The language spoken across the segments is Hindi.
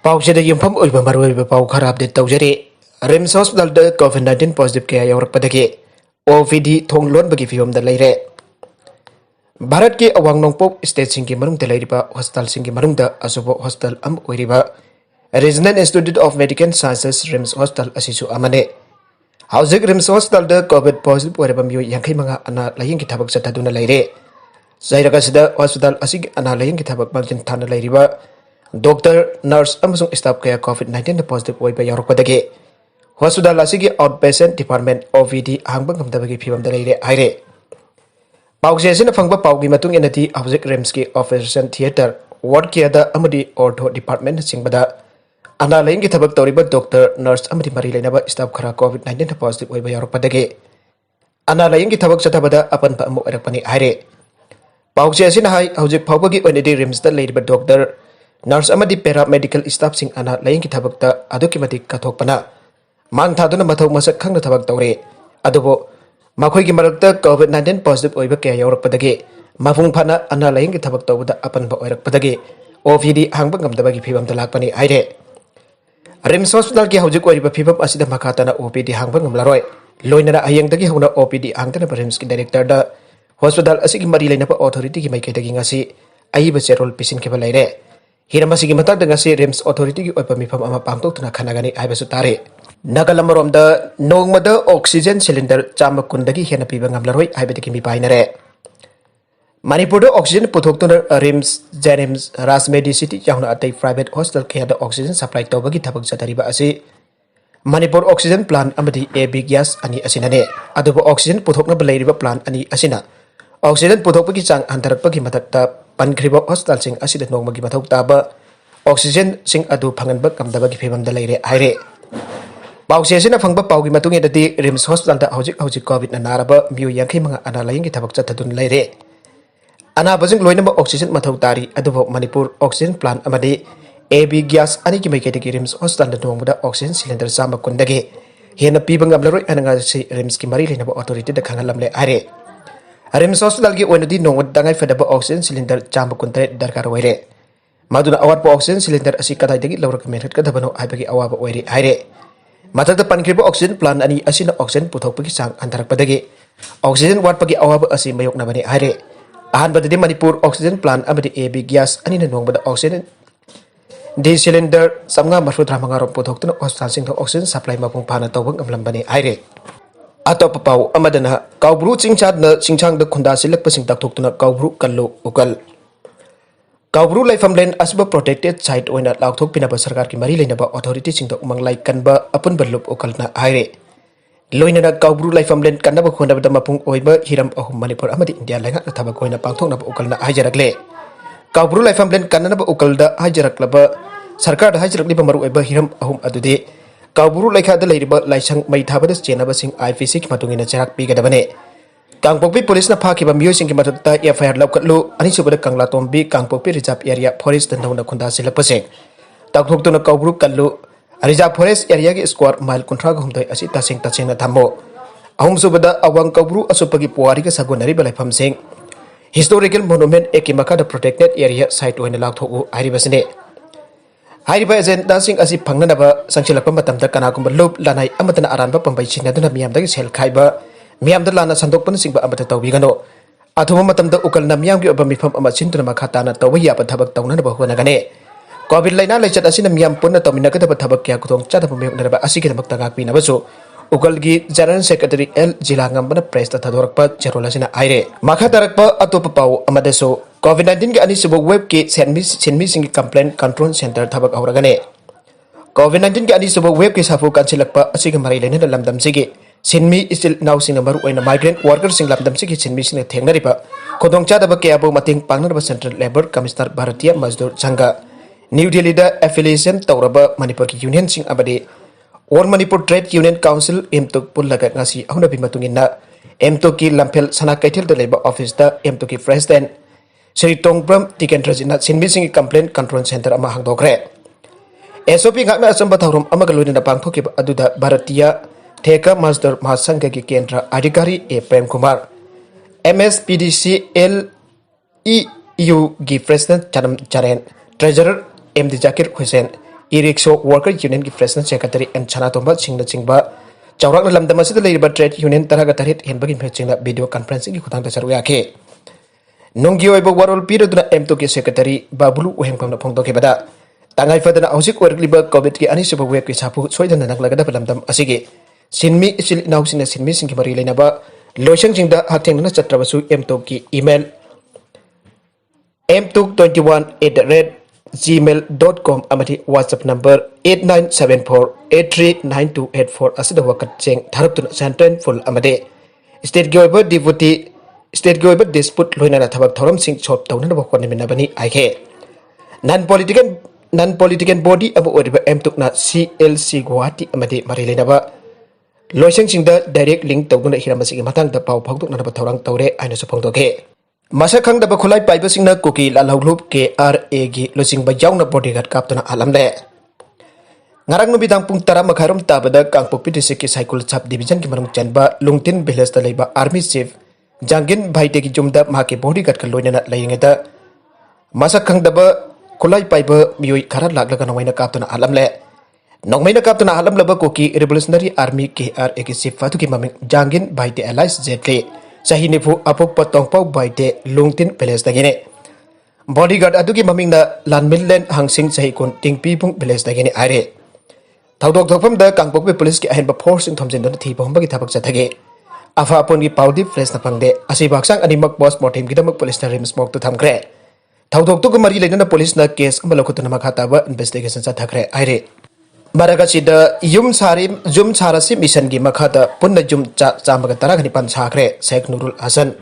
पाउसे युफम पाउ खरा अपडेट तौजरे रिम्स हॉस्पिटल दा कोविड-19 पॉजिटिव केया यौरकपदगे ओपीडी थोंग लोनबगी फिवमदा लेरे भारत के अवांग नोंगपोक स्टेट सिंगी मनुंगदा लेरिबा हॉस्पिटल सिंगी मनुंगदा असुबो हॉस्पिटल अम ओइरिबा regional institute of medical sciences RIMS hospital असिसु अमने हाउजिक रिम्स हॉस्पिटल दा कोविड पॉजिटिव ओइरिबा मियो 35 अना लायिंग की थबक चथादुना लेरे जैरकसिदा हॉस्पिटल असिग अना लायिंग की थबक मलजिन थाना लेरिबा डॉक्टर नर्स अमसुंग स्टाफ कया कोविड-19 पॉजिटिव ओइबा यौरकपदगे हॉस्पिटल असिगी आउट पेशेंट डिपार्टमेंट ओपीडी हांगबा ngमदबगी फिवमदा लेरे हाइरे पाउसेसिन फंगबा पाउगी मतुंग एनती हाउजिक रिम्स की ऑपरेशन थिएटर वार्ड केदा अमदी ऑर्थो डिपार्टमेंट सिंगबदा अना लाइन की थबक तौरिबा डॉक्टर नर्स अमदी मरी लेनबा स्टाफ खरा कोविड-19 पॉजिटिव ओइबा यौरकपदगे अना लाइन की थबक चथबदा अपन पा अमु अरकपनी हाइरे पाउसेसिन हाई हाउजिक फाउबगी ओनेदी रिम्स दा लेरिबा डॉक्टर नर्स अमदी पैरा मेडिकल स्टाफ सिंग अना लाइन की थबकता अदुकी मतिक कथोकपना मान थादुना मथौ मसक खंगना थबक तौरे अदुबो मखोई की मरकता कोविड-19 पॉजिटिव ओइबा कया यौरकपदगे मफुंग फाना अना लाइन की थबक तौबदा अपनबा ओइरकपदगे ओपीडी हांगबा ngमदबगी फिवमदा लाकपनी हाइरे रिम्स हॉस्पिटल की हाउजिक ओइबा फिवम असिदा मखातना ओपीडी हांगबा ngमलारोय लोइनरा हयंगदगी हौना ओपीडी हांगतना रिम्स की डायरेक्टर दा हॉस्पिटल असिगी मरी लेनबा अथॉरिटी की माइकैदगी ngasi अइबा चेरोल पिसिन केबा लेरे हिरमसिगी मतक ngasi रिम्स अथॉरिटी की ओइबा मिफम अमा पांगतोक्तुना खनागनी आइबसु तारे नगलमरोमदा नोंगमदा ऑक्सीजन सिलिंडर चाम कुंदगी हेना पीबा ngमलारोय आइबदगी मिपाइनरे मणिपुर ऑक्सीजन पुथोक्तुना रिम्स जेनिम्स राज मेडिसिटी याउना अतै प्राइवेट हॉस्पिटल केदा ऑक्सीजन सप्लाई तौबगी थबक चतरिबा असि मणिपुर ऑक्सीजन प्लांट अमदी एबी गैस अनि असिनने अदुबो ऑक्सीजन पुथोक्नबा लेरिबा प्लांट अनि असिना ऑक्सीजन पुथोक्पगी चांग हंथरकपगी मथक्ता पनख्रिबा हॉस्पिटल सिंग असिदा नोंगमगी मथौ ताबा ऑक्सीजन सिंग अदु फंगनबा कमदबगी फिवमदा लेरे हाइरे पाउसेसिना फंगबा पाउगी मतुंग एददी रिम्स हॉस्पिटल दा हौजिक कोविड नाराबा मियो 35 अना लायिंग की थबक चथदुन लेरे अनाबजिंग लोइनबा ऑक्सीजन मथौ तारी अदुबो मणिपुर ऑक्सीजन प्लांट अमदी एबी गैस अनि की मैकेदगी रिम्स हॉस्पिटल दा नोंगबदा ऑक्सीजन सिलिंडर चाम कुंदगे हेना पीबा ngमलारोय अनंगासी रिम्स की मरी लेनबा अथॉरिटी दा खंगलमले हाइरे रिम्स हॉस्पिटल की ओनदी नोंगद दंगाई फदबा ऑक्सीजन सिलिंडर चाम कुंतरे दरकार ओइरे मदुना अवारपा ऑक्सीजन सिलिंडर असि कदाइदगी लौरक मेथड कदबनो आइबगी अवाबा ओइरे हाइरे मथकदा पनख्रिबा ऑक्सीजन प्लांट अनि असिना ऑक्सीजन पुथोक्पगी चांग हंथरकपदगी ऑक्सीजन वाटपगी अवाबा असि मयोकनबनी हाइरे अहानबददी मणिपुर ऑक्सीजन प्लांट अमदी एबी गैस अनि नोंगबदा ऑक्सीजन डी सिलिंडर 535 रोम पुथोक्तुना हॉस्पिटल सिंग ऑक्सीजन सप्लाई मपुंग फाना तौबंग अमलंबनी हाइरे अतोप पाउ अमदना काउब्रू चिंगचादना चिंगचांग द खुंदा सिलकपसिंग तकथोक्तुना काउब्रू कल्लु उकल काउब्रू लाइफमलेन असब प्रोटेक्टेड साइट ओइना लाउथोकपिनबा सरकार की मरी लेनबा अथॉरिटी सिंग द उमंगलाई कनबा अपुन बल्लुप उकलना हाइरे लोइनना काउब्रू लाइफमलेन कनबा खोनबदा मपुंग ओइबा हिरम अहुम मणिपुर अमदी इंडिया लाइंगा थबक ओइना पांगथोकनबा उकलना हाइजरकले काउब्रू लाइफमलेन कननबा उकलदा हाइजरकलबा सरकार हाइजरकलिबा मरु ओइबा हिरम अहुम अदुदे काउब्रू लाइखादा लेरिबा लाइसंग मै थाबदा चेनबा सिंग आईपीसी की मतुंगिना चेराक पिगदबने कांगपोक्पी पुलिस ना फाखिबा मियोइसिंग की मददता एफआईआर लौकत्लु अनिसुबदा Kanglatongbi Kangpokpi reserve area forest दंडौना खुंदा सिलकपसे ताकथोक्तुना काउब्रू कल्लु रिजर्व फॉरेस्ट एरिया की स्क्वायर माइल 13 असि तसेंग तसेंगना थम्मो अहुमसुबदा अवांग काउब्रू असुपगी पुवारी का सगुनरिबा लाइफमसिंग हिस्टोरिकल मोनुमेंट एकी मखादा प्रोटेक्टेड एरिया साइट ओइना लाउथोकु हाइरिबसने हाइरिबा एजेंडा सिंग असि फंगनबा संचिलकपा मतमदा कनागुंबा लुप लानाई अमतना अरानबा पंबै सिनदुना मियामदगी सेल खाइबा मियामदा लाना संदोकपन सिंग अमता तौबिगनो अथुमा मतमदा उकलना मियामगी ओबा मिफम अमा सिंतुना मखाताना तौबा याबा थबक तौननबा होनगने कोविड लाइना लाइचत असिना मियाम पुन्ना तौमिनगदबा थबक क्या कुथोंग चादबा मेयनरबा असिगिदमक्ता गाकपिनबसु उकलगी जनरल सेक्रेटरी एल जिला ngambana प्रेस ता थदोरकपा चेरोल असिना आइरे मखा दरकपा अतोप पाउ अमदसु कोविड-19 के अनिसुब वेब के सेनमी सिंग कंप्लेंट कंट्रोल सेंटर थबक औरगने कोविड-19 के अनिसुब वेब के साफु कांसिलकपा असिग मरै लेना लमदम सिगे सिनमी स्टिल नाउ सिंग मरु ओइना माइग्रेंट वर्कर सिंग लमदम सिगे सिनमी सिंग थेंगनरिबा खोदोंग चादबा केयाबो मतिंग पांगनरबा सेंट्रल लेबर कमिश्नर भारतीय मजदूर संघ न्यू दिल्ली दा एफिलिएशन तौरबा मणिपुर की यूनियन सिंग अबदे और मणिपुर ट्रेड यूनियन काउंसिल एमटुक पुल्लगा ngasi अहुनबि मतुंगिना एमटुक की लंफेल सना कैथल दा लेबा ऑफिस दा एमटुक की प्रेसिडेंट श्री तोंगब्रम टिकेंद्रजिना सिनमी सिंग कंप्लेंट कंट्रोल सेंटर अमा हांगदोखरे एसओपी गाना असंबा थौरम अमगा लोइना पांगथोकिबा अदुदा भारतीय ठेका मजदूर महासंघ की केंद्र अधिकारी A Prem Kumar MSPDCL EU की president Chanam Charen treasurer MD Zakir Hussain Irikso Worker Union ki President Secretary and Chanatomba Chingba Chaurak Lamdamasi Labor Trade Union Taragatarit Hinbagin Pechina video conferencing Kutang Saruyake. Nungio Warol Peter M2K Secretary Babulu Weham Ponto Kebada. Tangai Fadana Ausik or Liber Covid ki Anisuba Web Kisapu, Sweden and Naglagada Lamdam Asigi. Sinmi Sil now sin a sin missing Kimarilaba, Loiching the Hating Chatrabasu M2K email m221@gmail.com amati WhatsApp number 8974839284 asida wakat cheng tharaptuna sentence full amade state goiba deputy state goiba dispute loina thabak thoram sing chop tawna ba kon minabani aike non political body abu oriba m2na CLC Guwahati amade marilena ba loisang singda direct link tawna hiramasi matang da pau phagduk na ba thorang tawre aina su phangdoke Masak khngdaba khutlai paibasingna Kuki Lalhoulup KRA gi Luchingba yauna Bodyguard Kaptuna alamle ngarang nubidang pung tara makharum tabada kangpokpi district ki cycle sub division ki manung chanba lungtin village da leiba army chief jangin bhaite ki jumda mahaki bodyguard ka loinana leingeda masak khngdaba khulai paiba mioi khara laglaga nomaina kaptuna alamle nongmaina kaptuna alamlaba Kuki revolutionary army KRA ki chief fatu ki maming jangin bhaite allies jetle Chahi nipu apok patong pau baite lungtin village dagine bodyguard adugi maming na lanmillen hangsing chahi kun tingpi pung village dagine are thaudok thokpam da kangpok be police ki ahenba force in thomjin don thi bomba ki thabak chathage afa apon ki paudi fresh na pangde asi baksang animak post mortem ki damak police na rim smoke to thamkre thaudok to mari leina police na case amala khutuna makhata ba investigation chathakre are Maragachida Yum Sarim Jum Sarasi Mission gi Makata Punna Jum Chamagatara Pan Sakre Sheikh Nurul Hasan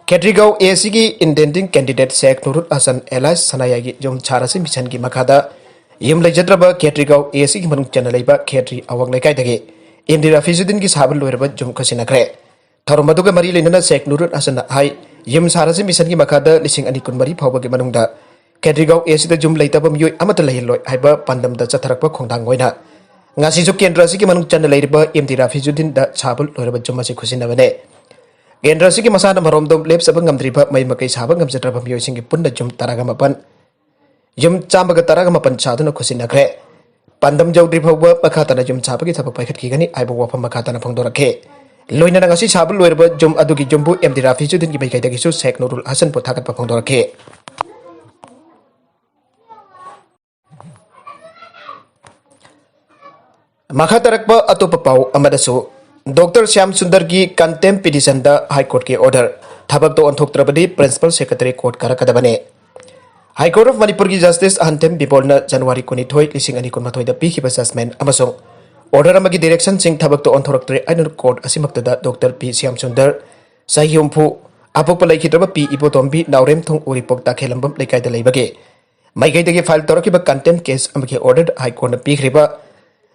Kedrigau ACG intending candidate Sheikh Nurul Hasan Elias Sanayagi Jum Sarasi Mission gi Makada Yum Lejadraba Kedrigau ACG Manung Chanalaiba Kedri Awang Lekai Dagi Indira Fizudin gi Sabal Loiba Jum Kasinakre Tharumaduga Mari Lena Sheikh Nurul Hasan Hai Yum Sarasi Mission gi Makada Lising Anikun Mari Pawagi Manungda Kedrigau Esida Jum Laitaba Mioy Amata Lailoi Haiba Pandam da Chatharakpa Khongdang Goina Ngasisu Kendrasi ki Manung Chanalaiba Indira Fizudin da Sabal Loiba Jumasi Kusinabane Kendrasi ki Masana Maromdom Leps Abang Gamdriba Mai Makai Sabang Gamsatraba Mioising ki Punda Jum Taragamapan Jum Chamaga Taragamapan Saduna Kusinakre Pandam Jawdriba Makatana Jum Chapaki Tapakai Kigani Aiba Wapa Makatana Pongdorake Loina Ngasi Sabal Loiba Jum Adugi Jumbu Indira Fizudin ki Bakai Dagisu Sheikh Nurul Hasan Potakat Pongdorake Makhatarakpa atopa pau amadasu Dr. Syam Sundar ki contempt petition da High Court ki order Thabkta onthoktrabadi Principal Secretary Court karkkadabani High Court of Manipur ki Justice Antem Bibolna January 22 2023 da pikiba judgment amasong order amagi direction sing Thabkta onthoktre ainur court asimakta da Dr. P Syam Sundar Sahiyumpu apokpa laikhitraba P Ipotombi Naurem thong uripok ta khelambam laikai da leibage maigai dagi file torokiba contempt case amagi order High Court na pikriba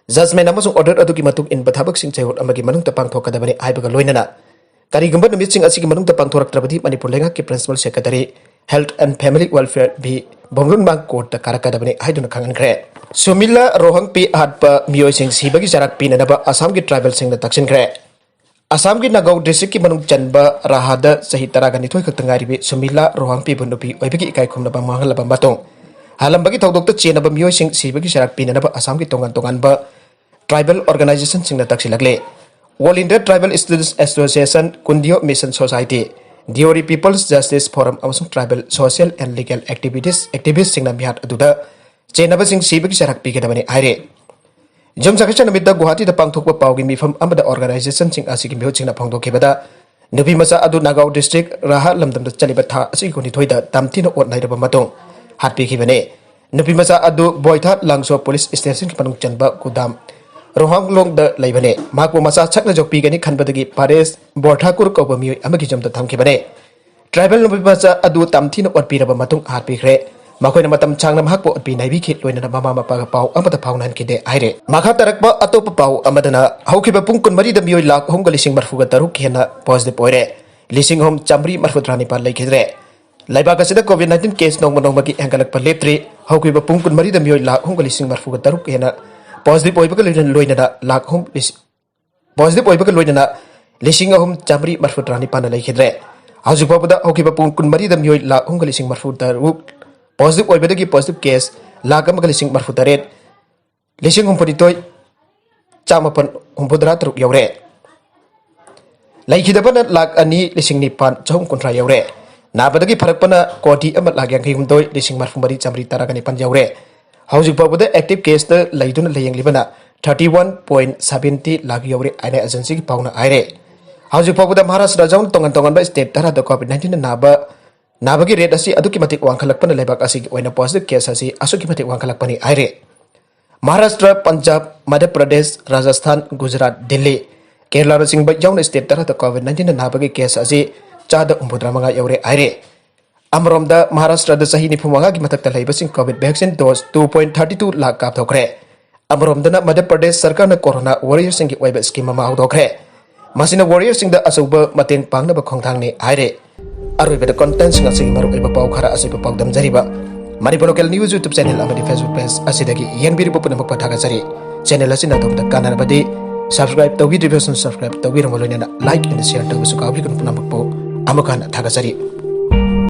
Judgment amasung order aduki matuk in bathabak sing chayot amagi manung tapang thokadabani aibaga loinana karigamba numit sing asigi manung tapang thoraktrabadi Manipur lenga ki Principal Secretary Health and Family Welfare bi bomlun bang court ta karkkadabani haiduna khangankre Sumila rohang pi hatpa Mioising sibagi jarak pi nanaba Assam ki tribal sing na taksinkre Assam ki Nagaw district ki manung chanba rahada sahi taragani thoi khakta Sumila rohang pi bundupi oibagi ikai khumnaba manghllaba batong halam bagi thaudokta chennaba Mioising sibagi jarak pi nanaba Assam ki tongan ba Tribal Organization sing taksilagle All India Tribal Students Association Kundio Mission Society Diori People's Justice Forum amasung Tribal Social and Legal Activists sing na bihat aduda chennaba sing sibagi jarak Pigadabani aire Jum sakasha namita Guwahati da pangthokpa pawgi mifam amada organization sing asigi mihot sing na phangdokhibada Nupi Macha adu Nagaw district raha lamdam da chaliba tha asigi koni thoida tamthina ot nairaba matong hatpikibane Nupi Macha adu Boitha Langso Police Station ki panung chanba kudam Rohang long da laibane makbo masa chakna jokpi gani khanbadagi Pares Borthakur ko bami amagi jamta thamkibane Tribal Nupi Macha adu tamthina ot piraba matung hatpikre makoina matam changna makbo ot pi naibi khit loina mama mapa ga pau amata phaunan kide aire makha tarakba atopa pau amadana haukiba pung kun mari da mioi lak hong lising marfu ga taruk hena positive oire lising hom chamri marfu drani par laikhidre laiba ka sida COVID-19 case nong magi hangalak pa leptre haukiba pung kun mari da mioi lak hong lising marfu ga taruk hena positive oibaga loina lak hom positive oibaga loina lising hom chamri marfu drani pan laikhidre hajupa pada haukiba pung kun mari da mioi lak hong lising marfu taruk positive oibadagi positive case lakh अमग लिसिंग मरफु तरेट लिसिंग हुंफुनितोय चामपन हुंफुदरा तरुक यौरे लाइखिदबना लाख अनि लिसिंग निपान चहुम कुंथ्रा यौरे नाबदगी फरकपना कोटी अमत लाख यांखै हुंदोय लिसिंग मरफु मरी Chamari तरागा निपान you're हौजिक फाउबदा active case the लैदुना लेयंगलिबना 31.70 lakh you're आइने एजेंसी की पाउना आइरे हौजिक फाउबदा महाराष्ट्र राजौन तोंगन तोंगन स्टेट तरा द कोविड-19 नाबगी रेट असी अदुकी मतिक वांखलकपना लेबाक असी ओइना पॉजिटिव केस असी असुकी मतिक वांखलकपनी आइरे महाराष्ट्र पंजाब मध्य प्रदेश राजस्थान गुजरात दिल्ली केरला रचिंग यौन स्टेट तरा द कोविड-19 नाबगी केस असी चाद उम्बुद्रा मंगा यौरे आइरे अमरोमदा महाराष्ट्र द सही निफुमंगा की मतक तलाइबसिंग कोविड वैक्सीन डोज 2.32 लाख कापथोखरे अमरोमदना मध्य प्रदेश सरकार ने कोरोना वॉरियर सिंह की ओइबा स्कीम अमा हौदोखरे मसिना वॉरियर सिंह द अचौब मतेंग पांगनब खोंथांगने आइरे अरोइबदा कंटेंट सिंह असिंग मरु ओइबा पाउ खरा असिब पाउदम जरिबा Manipur local news YouTube channel अमदी फेसबुक पेज असिदगी येंबिरिबो पुनमक पथागा जरी चैनल असिना तोमदा कानारबदी सब्सक्राइब तौबी रिव्यूसन सब्सक्राइब तौबी रंगलोइना लाइक एंड शेयर तौबसु काबलिकन पुनमक पो अमकान थागा जरी